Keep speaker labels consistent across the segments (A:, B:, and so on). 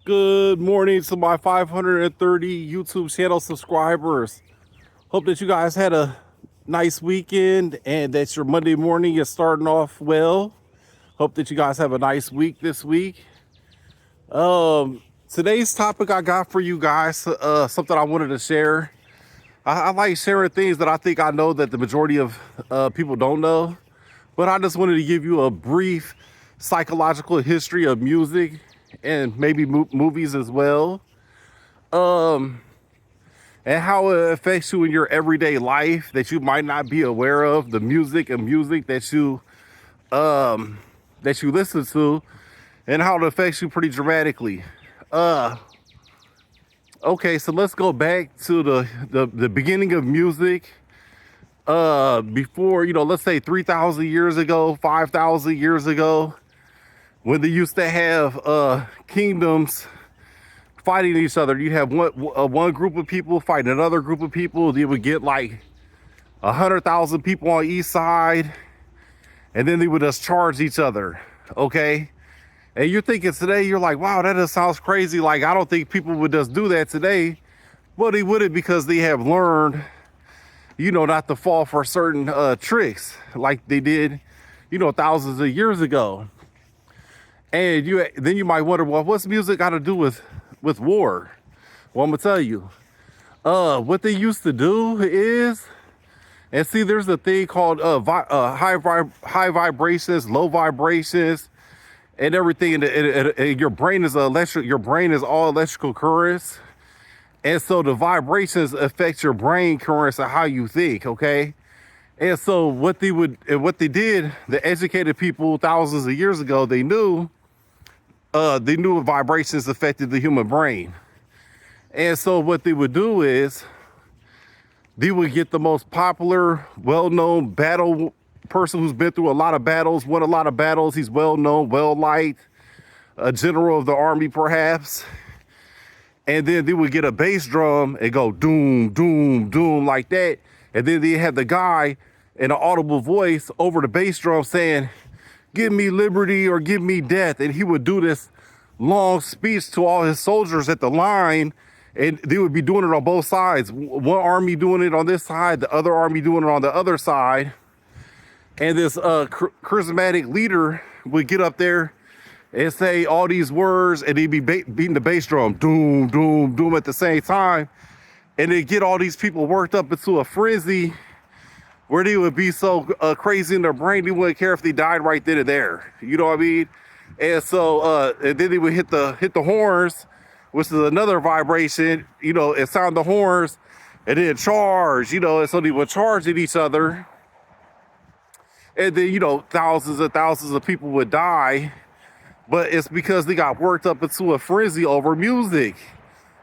A: Good morning to my 530 YouTube channel subscribers. Hope that you guys had a nice weekend and that your Monday morning is starting off well. Hope that you guys have a nice week this week. Today's topic I got for you guys, something I wanted to share. I like sharing things that I think I know that the majority of people don't know, but I just wanted to give you a brief psychological history of music and maybe movies as well, and how it affects you in your everyday life that you might not be aware of. The music and music that you listen to, and how it affects you pretty dramatically. Okay, so let's go back to the beginning of music. Before, let's say 3,000 years ago, 5,000 years ago, when they used to have kingdoms fighting each other. You have one group of people fighting another group of people. They would get like 100,000 people on each side, and then they would just charge each other. Okay, and you're thinking today, you're like, wow, that just sounds crazy. Like, I don't think people would just do that today. Well, they wouldn't, because they have learned, not to fall for certain tricks like they did, thousands of years ago. And then you might wonder, well, what's music got to do with war? Well, I'm gonna tell you. What they used to do is, and see, there's a thing called high vibrations, low vibrations, and everything. And your brain is electric. Your brain is all electrical currents, and so the vibrations affect your brain currents and how you think. Okay. And so what they did, the educated people thousands of years ago, they knew vibrations affected the human brain. And so what they would do is they would get the most popular, well-known battle person who's been through a lot of battles, won a lot of battles. He's well-known, well-liked, a general of the army perhaps. And then they would get a bass drum and go doom, doom, doom like that. And then they have the guy in an audible voice over the bass drum saying, give me liberty or give me death. And he would do this long speech to all his soldiers at the line, and they would be doing it on both sides. One army doing it on this side, the other army doing it on the other side. And this charismatic leader would get up there and say all these words, and he'd be beating the bass drum, doom, doom, doom at the same time. And they'd get all these people worked up into a frenzy where they would be so crazy in their brain, they wouldn't care if they died right then and there. You know what I mean? And so, and then they would hit the horns, which is another vibration, and sound the horns, and then charge, and so they would charge at each other. And then, thousands and thousands of people would die, but it's because they got worked up into a frenzy over music,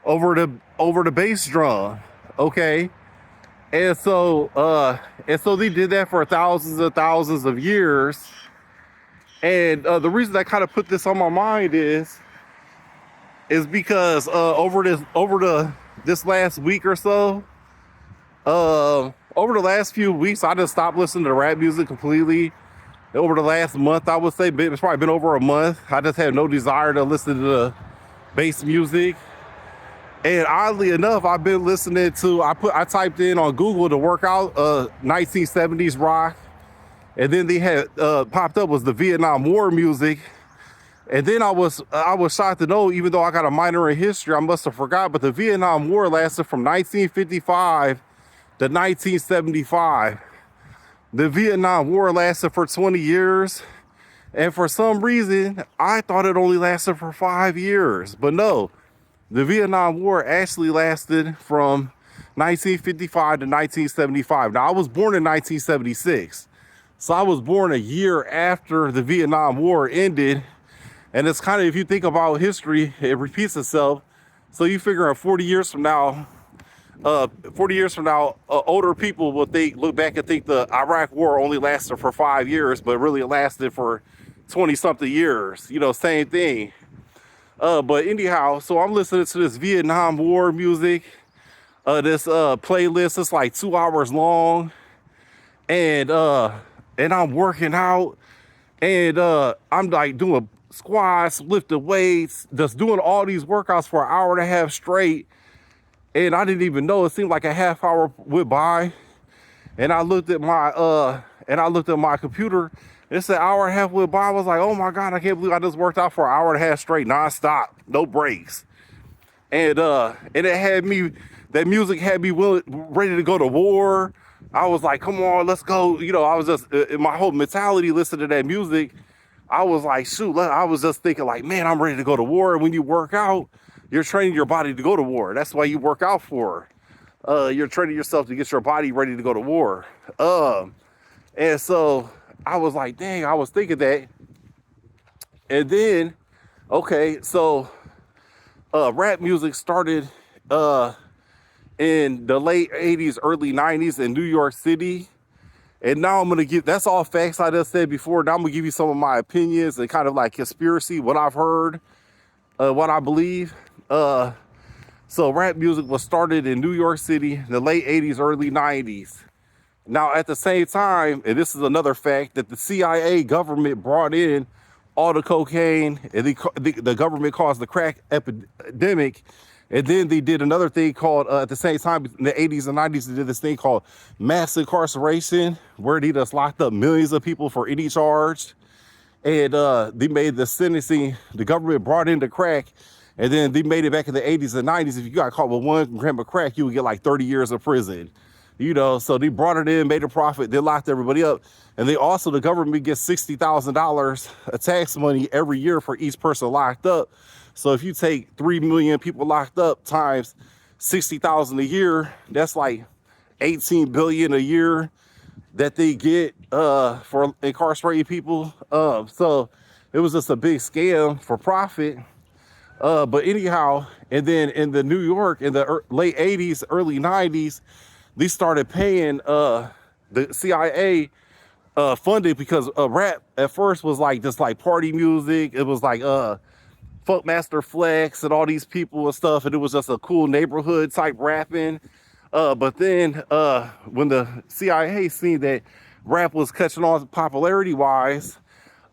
A: over the bass drum, okay? And so they did that for thousands and thousands of years. And the reason I kind of put this on my mind is because this last week or so, over the last few weeks, I just stopped listening to rap music completely. Over the last month, I would say it's probably been over a month. I just had no desire to listen to the bass music. And oddly enough, I've been listening to, I typed in on Google to work out 1970s rock. And then they had popped up was the Vietnam War music. And then I was shocked to know, even though I got a minor in history, I must have forgot, but the Vietnam War lasted from 1955 to 1975. The Vietnam War lasted for 20 years. And for some reason, I thought it only lasted for 5 years. But no, the Vietnam War actually lasted from 1955 to 1975. Now, I was born in 1976. So I was born a year after the Vietnam War ended. And it's kind of, if you think about history, it repeats itself. So you figure 40 years from now, older people will look back and think the Iraq War only lasted for 5 years, but really it lasted for 20 something years, same thing. But anyhow, so I'm listening to this Vietnam War music, this playlist. It's like 2 hours long, and I'm working out, and I'm like doing squats, lifting weights, just doing all these workouts for an hour and a half straight. And I didn't even know. It seemed like a half hour went by. And I looked at my computer. It said hour and a half went by. I was like, oh my God, I can't believe I just worked out for an hour and a half straight, nonstop, no breaks. And it had me, that music had me ready to go to war. I was like, come on, let's go. You know, I was just, in my whole mentality, listening to that music, I was like, shoot, I was just thinking like, man, I'm ready to go to war. And when you work out, you're training your body to go to war. That's why you work out for. You're training yourself to get your body ready to go to war. And so I was like, dang, I was thinking that. And then, okay, so rap music started in the late 80s, early 90s in New York City. And now I'm going to give, that's all facts I just said before. Now I'm going to give you some of my opinions and kind of like conspiracy, what I've heard, what I believe. So rap music was started in New York City in the late 80s, early 90s. Now, at the same time, and this is another fact, that the CIA government brought in all the cocaine, and the government caused the crack epidemic. And then they did another thing called, at the same time, in the 80s and 90s, they did this thing called mass incarceration, where they just locked up millions of people for any charge. And they made the sentencing, the government brought in the crack, and then they made it back in the 80s and 90s. If you got caught with 1 gram of crack, you would get like 30 years of prison. You know, so they brought it in, made a profit, they locked everybody up. And they also, the government gets $60,000 of tax money every year for each person locked up. So if you take 3 million people locked up times 60,000 a year, that's like 18 billion a year that they get for incarcerating people. So it was just a big scam for profit. But anyhow, and then in the New York in the late 80s, early 90s, they started paying the CIA funding, because rap at first was like just like party music. It was like Funkmaster Flex and all these people and stuff, and it was just a cool neighborhood type rapping. But then when the CIA seen that rap was catching on popularity wise,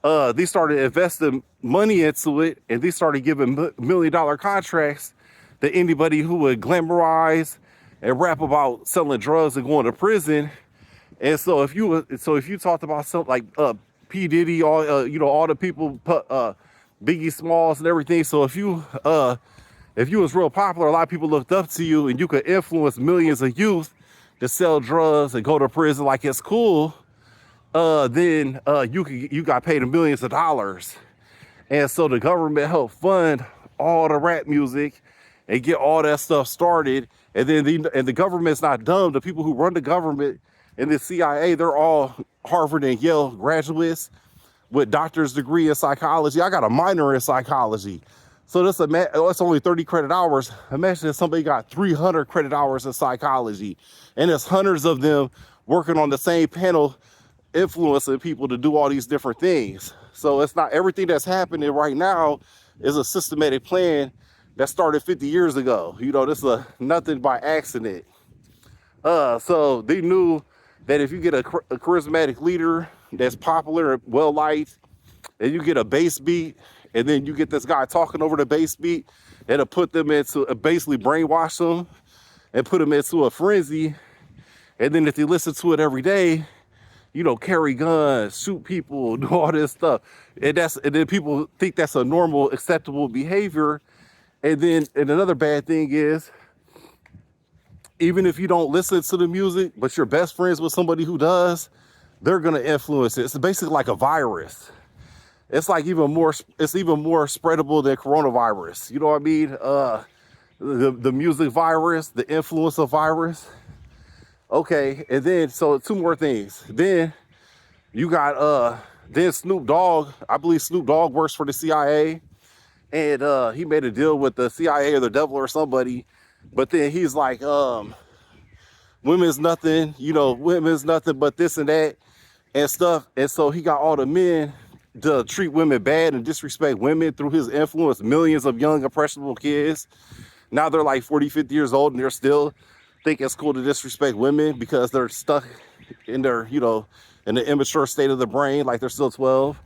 A: they started investing money into it, and they started giving $1 million contracts to anybody who would glamorize and rap about selling drugs and going to prison. And so if you talked about something like P Diddy, all all the people, Biggie Smalls and everything. So if you was real popular, a lot of people looked up to you, and you could influence millions of youth to sell drugs and go to prison like it's cool. Then you got paid millions of dollars. And so the government helped fund all the rap music and get all that stuff started. And then the government's not dumb. The people who run the government and the CIA, they're all Harvard and Yale graduates with doctor's degree in psychology. I got a minor in psychology. So that's only 30 credit hours. Imagine if somebody got 300 credit hours in psychology, and there's hundreds of them working on the same panel, influencing people to do all these different things. So it's not everything that's happening right now is a systematic plan that started 50 years ago. You know, this is nothing by accident. So they knew that if you get a charismatic leader that's popular and well liked, and you get a bass beat, and then you get this guy talking over the bass beat, it'll put them into, basically brainwash them and put them into a frenzy. And then if they listen to it every day, you know, carry guns, shoot people, do all this stuff. And then people think that's a normal, acceptable behavior. And another bad thing is, even if you don't listen to the music, but you're best friends with somebody who does, they're gonna influence it. It's basically like a virus. It's like even more spreadable than coronavirus. You know what I mean? The music virus, the influencer virus. Okay, and then so 2 more things. Then you got then Snoop Dogg. I believe Snoop Dogg works for the CIA, and he made a deal with the CIA or the devil or somebody. But then he's like, women's nothing, women's nothing but this and that and stuff. And so he got all the men to treat women bad and disrespect women through his influence. Millions of young, impressionable kids. Now they're like 40, 50 years old, and they're still think it's cool to disrespect women because they're stuck in their, in the immature state of the brain, like they're still 12.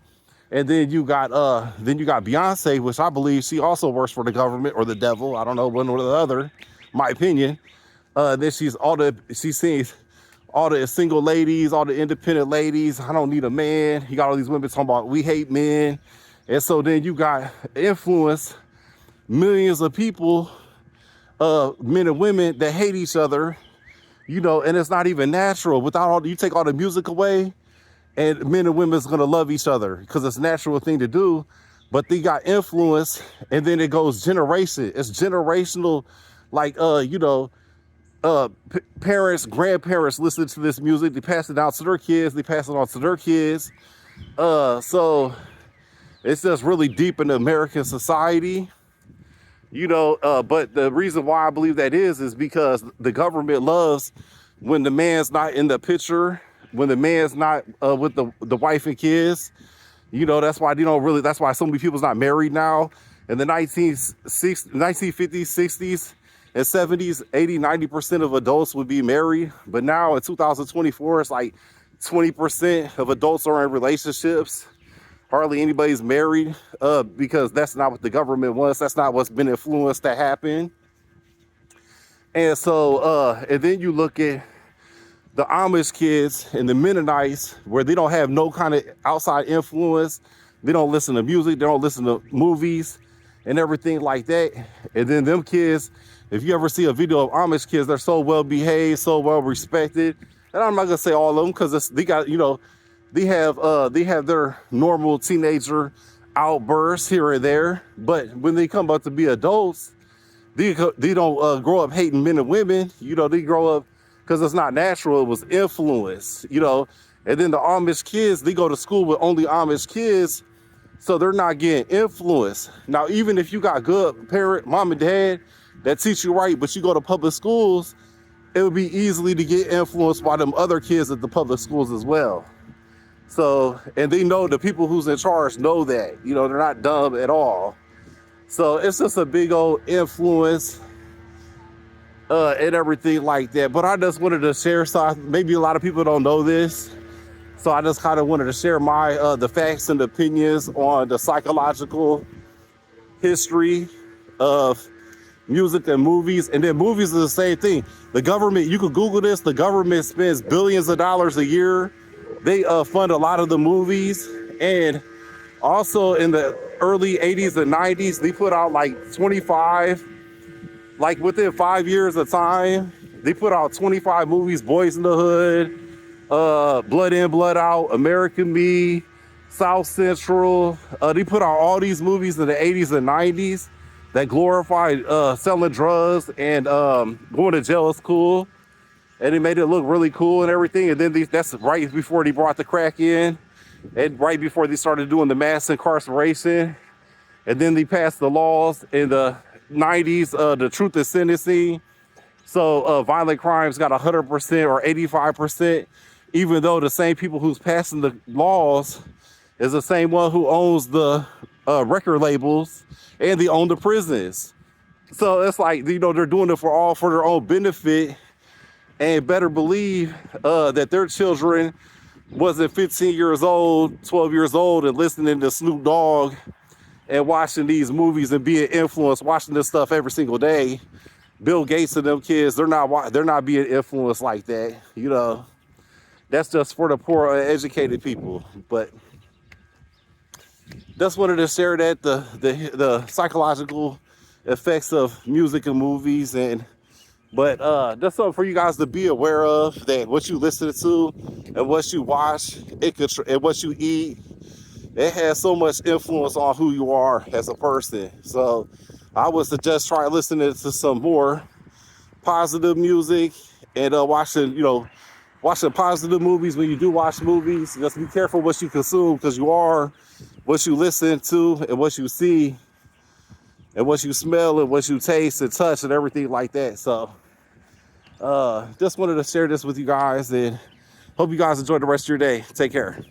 A: And then you got Beyonce, which I believe she also works for the government or the devil. I don't know, one or the other, my opinion. Then she sings all the single ladies, all the independent ladies. I don't need a man. You got all these women talking about we hate men. And so then you got influence millions of people, men and women that hate each other, you know, and it's not even natural. Without all, you take all the music away, and men and women is gonna love each other because it's a natural thing to do. But they got influence, and then it goes generation. It's generational, like parents, grandparents listen to this music. They pass it down to their kids. They pass it on to their kids. So it's just really deep in American society. You know, but the reason why I believe that is because the government loves when the man's not in the picture, when the man's not with the wife and kids. You know, that's why that's why so many people's not married now. In the 1950s, 60s, and 70s, 80-90% of adults would be married. But now in 2024, it's like 20% of adults are in relationships. Hardly anybody's married because that's not what the government wants. That's not what's been influenced to happen. And so, and then you look at the Amish kids and the Mennonites, where they don't have no kind of outside influence. They don't listen to music. They don't listen to movies and everything like that. And then them kids, if you ever see a video of Amish kids, they're so well behaved, so well respected. And I'm not gonna say all of them because they got, you know, they have their normal teenager outbursts here and there, but when they come up to be adults, they don't grow up hating men and women. You know, they grow up because it's not natural. It was influence, you know. And then the Amish kids, they go to school with only Amish kids, so they're not getting influenced. Now, even if you got good parent, mom and dad that teach you right, but you go to public schools, it would be easily to get influenced by them other kids at the public schools as well. So, and they know the people who's in charge know that, you know, they're not dumb at all. So it's just a big old influence and everything like that. But I just wanted to share, so maybe a lot of people don't know this. So I just kind of wanted to share my the facts and opinions on the psychological history of music and movies. And then movies is the same thing. The government, you could Google this, the government spends billions of dollars a year. They fund a lot of the movies, and also in the early 80s and 90s, they put out like 25, like within 5 years of time, they put out 25 movies: Boys in the Hood, Blood In, Blood Out, American Me, South Central. They put out all these movies in the 80s and 90s that glorified selling drugs and going to jail is cool. And they made it look really cool and everything. And then that's right before they brought the crack in, and right before they started doing the mass incarceration. And then they passed the laws in the 90s, the truth in sentencing. So violent crimes got 100% or 85%, even though the same people who's passing the laws is the same one who owns the record labels, and they own the prisons. So it's like, you know, they're doing it for their own benefit. And better believe that their children wasn't 15 years old, 12 years old, and listening to Snoop Dogg and watching these movies and being influenced, watching this stuff every single day. Bill Gates and them kids, they're not being influenced like that. You know, that's just for the poor, uneducated people. But just wanted to share that the psychological effects of music and movies. But that's something for you guys to be aware of, that what you listen to and what you watch, and what you eat, it has so much influence on who you are as a person. So I would suggest try listening to some more positive music and watching positive movies when you do watch movies. Just be careful what you consume, because you are what you listen to and what you see and what you smell and what you taste and touch and everything like that. So just wanted to share this with you guys, and hope you guys enjoy the rest of your day. Take care.